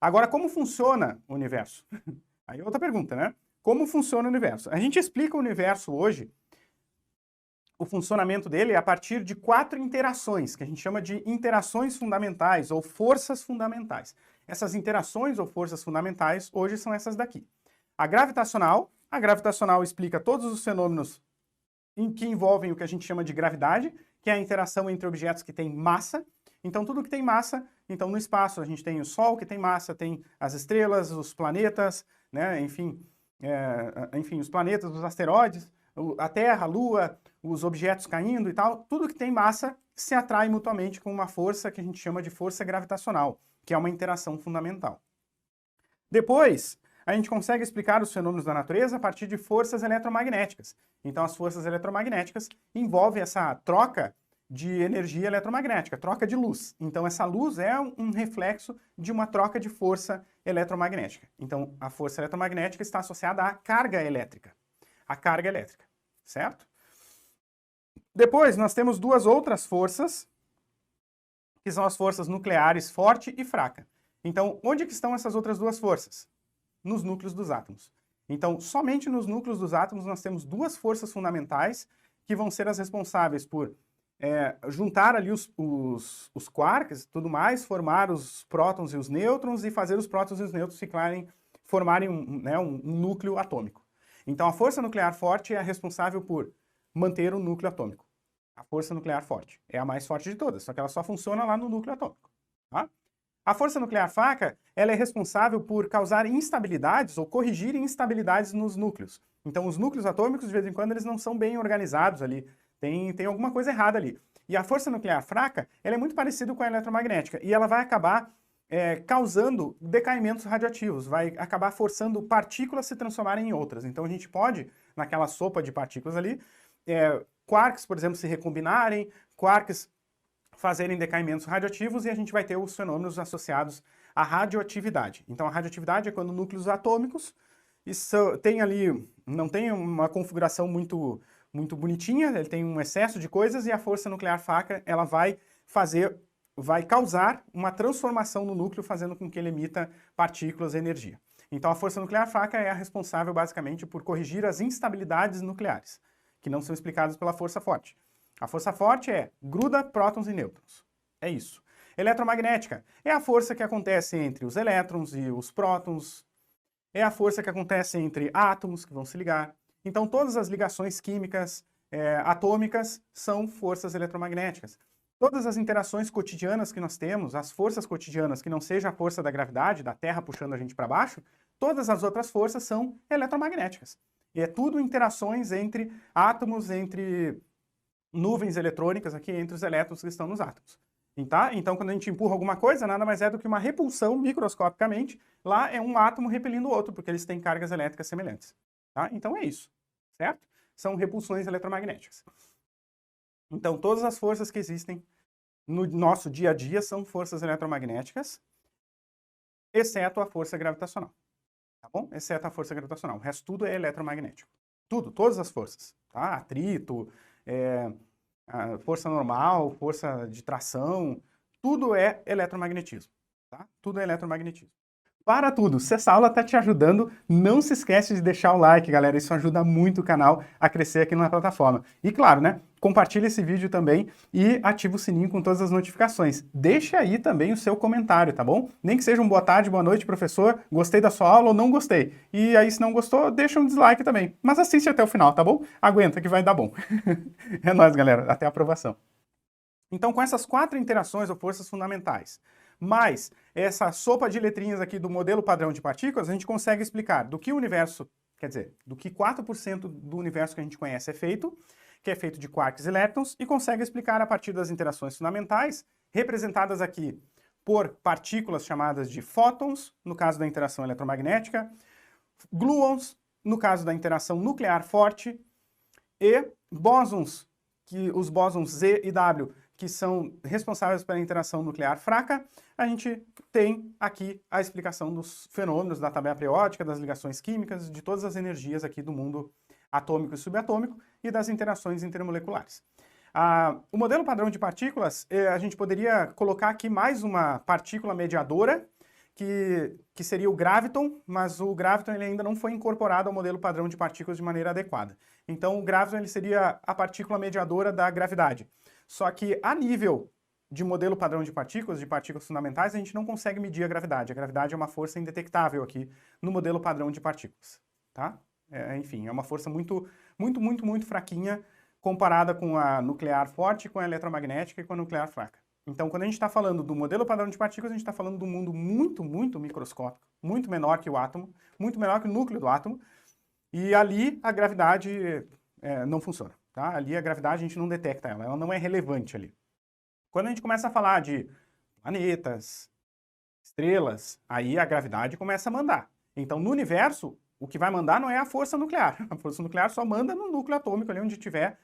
Agora, como funciona o universo? Aí outra pergunta, né? Como funciona o universo? A gente explica o universo hoje, o funcionamento dele é a partir de 4 interações, que a gente chama de interações fundamentais ou forças fundamentais. Essas interações ou forças fundamentais hoje são essas daqui. A gravitacional explica todos os fenômenos que envolvem o que a gente chama de gravidade, que é a interação entre objetos que têm massa. Então, tudo que tem massa, então no espaço a gente tem o Sol que tem massa, tem as estrelas, os planetas, né? Enfim, os planetas, os asteroides, a Terra, a Lua, os objetos caindo e tal, tudo que tem massa se atrai mutuamente com uma força que a gente chama de força gravitacional, que é uma interação fundamental. Depois, a gente consegue explicar os fenômenos da natureza a partir de forças eletromagnéticas. Então, as forças eletromagnéticas envolvem essa troca de energia eletromagnética, troca de luz. Então, essa luz é um reflexo de uma troca de força eletromagnética. Então, a força eletromagnética está associada à carga elétrica. A carga elétrica, certo? Depois, nós temos duas outras forças, que são as forças nucleares forte e fraca. Então, onde que estão essas outras duas forças? Nos núcleos dos átomos. Então, somente nos núcleos dos átomos nós temos duas forças fundamentais que vão ser as responsáveis por juntar ali os quarks e tudo mais, formar os prótons e os nêutrons e fazer os prótons e os nêutrons formarem um núcleo atômico. Então, a força nuclear forte é a responsável por manter o núcleo atômico. A força nuclear forte é a mais forte de todas, só que ela só funciona lá no núcleo atômico. Tá? A força nuclear fraca, ela é responsável por causar instabilidades ou corrigir instabilidades nos núcleos. Então, os núcleos atômicos, de vez em quando, eles não são bem organizados ali. Tem alguma coisa errada ali. E a força nuclear fraca, ela é muito parecida com a eletromagnética. E ela vai acabar causando decaimentos radioativos. Vai acabar forçando partículas a se transformarem em outras. Então, a gente pode, naquela sopa de partículas ali, quarks, por exemplo, se recombinarem, quarks fazerem decaimentos radioativos e a gente vai ter os fenômenos associados à radioatividade. Então, a radioatividade é quando núcleos atômicos tem ali, não tem uma configuração muito bonitinha, ele tem um excesso de coisas e a força nuclear fraca, ela vai causar uma transformação no núcleo, fazendo com que ele emita partículas e energia. Então, a força nuclear fraca é a responsável, basicamente, por corrigir as instabilidades nucleares, que não são explicadas pela força forte. A força forte gruda prótons e nêutrons. É isso. Eletromagnética é a força que acontece entre os elétrons e os prótons. É a força que acontece entre átomos que vão se ligar. Então, todas as ligações químicas, atômicas, são forças eletromagnéticas. Todas as interações cotidianas que nós temos, as forças cotidianas, que não seja a força da gravidade, da Terra puxando a gente para baixo, todas as outras forças são eletromagnéticas. E é tudo interações entre átomos, entre nuvens eletrônicas aqui entre os elétrons que estão nos átomos. Tá? Então, quando a gente empurra alguma coisa, nada mais é do que uma repulsão microscopicamente. Lá é um átomo repelindo o outro, porque eles têm cargas elétricas semelhantes. Tá? Então é isso, certo? São repulsões eletromagnéticas. Então, todas as forças que existem no nosso dia a dia são forças eletromagnéticas, exceto a força gravitacional. Tá bom? Exceto a força gravitacional. O resto tudo é eletromagnético. Tudo, todas as forças. Tá? Atrito, a força normal, força de tração, tudo é eletromagnetismo, tá? Tudo é eletromagnetismo. Para tudo, se essa aula está te ajudando, não se esquece de deixar o like, galera, isso ajuda muito o canal a crescer aqui na plataforma. E claro, né, compartilha esse vídeo também e ativa o sininho com todas as notificações. Deixa aí também o seu comentário, tá bom? Nem que seja um boa tarde, boa noite, professor, gostei da sua aula ou não gostei. E aí, se não gostou, deixa um dislike também. Mas assiste até o final, tá bom? Aguenta que vai dar bom. É nóis, galera, até a aprovação. Então, com essas 4 interações ou forças fundamentais, mais essa sopa de letrinhas aqui do modelo padrão de partículas, a gente consegue explicar do que o universo, quer dizer, do que 4% do universo que a gente conhece é feito, que é feito de quarks e elétrons, e consegue explicar a partir das interações fundamentais, representadas aqui por partículas chamadas de fótons, no caso da interação eletromagnética, gluons, no caso da interação nuclear forte, e bósons, que os bósons Z e W, que são responsáveis pela interação nuclear fraca. A gente tem aqui a explicação dos fenômenos da tabela periódica, das ligações químicas, de todas as energias aqui do mundo atômico e subatômico e das interações intermoleculares. O modelo padrão de partículas, a gente poderia colocar aqui mais uma partícula mediadora, que seria o graviton, mas o graviton ele ainda não foi incorporado ao modelo padrão de partículas de maneira adequada. Então o graviton ele seria a partícula mediadora da gravidade. Só que a nível de modelo padrão de partículas fundamentais, a gente não consegue medir a gravidade. A gravidade é uma força indetectável aqui no modelo padrão de partículas, tá? Enfim, é uma força muito fraquinha comparada com a nuclear forte, com a eletromagnética e com a nuclear fraca. Então, quando a gente está falando do modelo padrão de partículas, a gente está falando de um mundo muito microscópico, muito menor que o átomo, muito menor que o núcleo do átomo, e ali a gravidade não funciona, tá? Ali a gravidade a gente não detecta ela não é relevante ali. Quando a gente começa a falar de planetas, estrelas, aí a gravidade começa a mandar. Então, no universo, o que vai mandar não é a força nuclear. A força nuclear só manda no núcleo atômico, ali onde tiver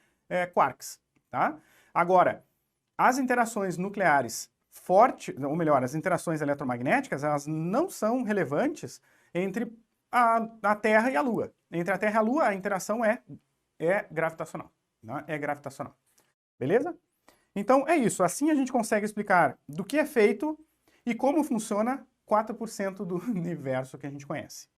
quarks, tá? Agora, as interações nucleares fortes, ou melhor, as interações eletromagnéticas, elas não são relevantes entre a Terra e a Lua. Entre a Terra e a Lua, a interação é gravitacional. Né? É gravitacional. Beleza? Então, é isso. Assim a gente consegue explicar do que é feito e como funciona 4% do universo que a gente conhece.